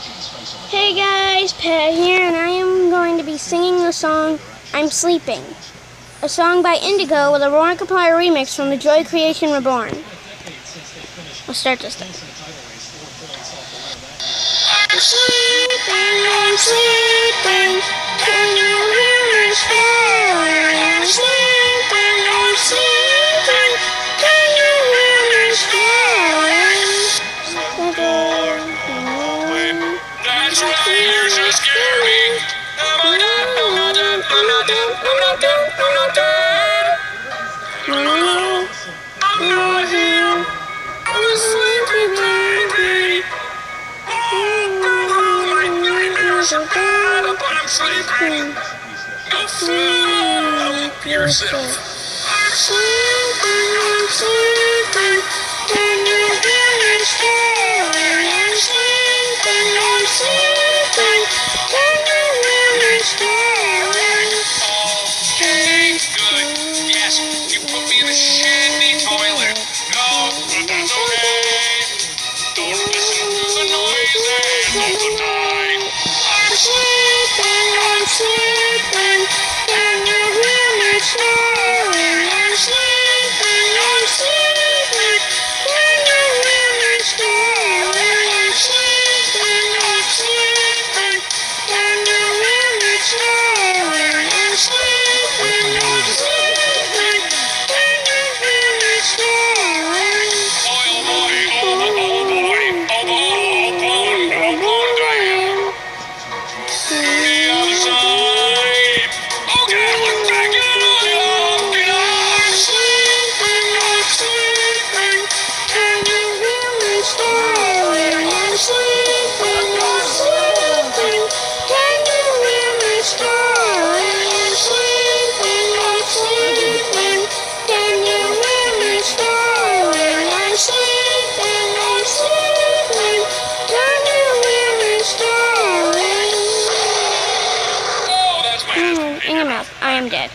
Hey guys, Pat here, and I am going to be singing the song I'm Sleeping, a song by Indigo with a Ronicapire remix from the Joy Creation Reborn. Let's start this thing. I'm sleeping, can you hear me snoring? I'm sleeping, can you hear me snoring? That's right, you're so scary. I'm not dead, I'm not dead, I'm not dead, I'm not dead. I'm not here. I'm a sleepy baby. So bad, but I'm sleeping. Go sleep yourself. I'm sleeping, can you hear me snoring? I'm sleeping, can you hear me snoring? Okay, good. Yes, you put me in the shitty toilet. No, but that's okay. Don't listen to the noises of the night. I'm sleeping, can you hear me snoring? I'm sleeping, can you hear me snoring? I'm sleeping, can you hear me snoring? I'm sleeping, can you hear me snoring? Oh boy, oh boy, oh boy, oh boy, oh boy, the other side. Okay, look back at it. I'm sleeping, can you hear me snoring? I'm sleeping, can you hear me snoring? I'm sleeping, can you hear me snoring? I'm sleeping, can you hear me snoring? Oh, that's my In your mouth, I am dead.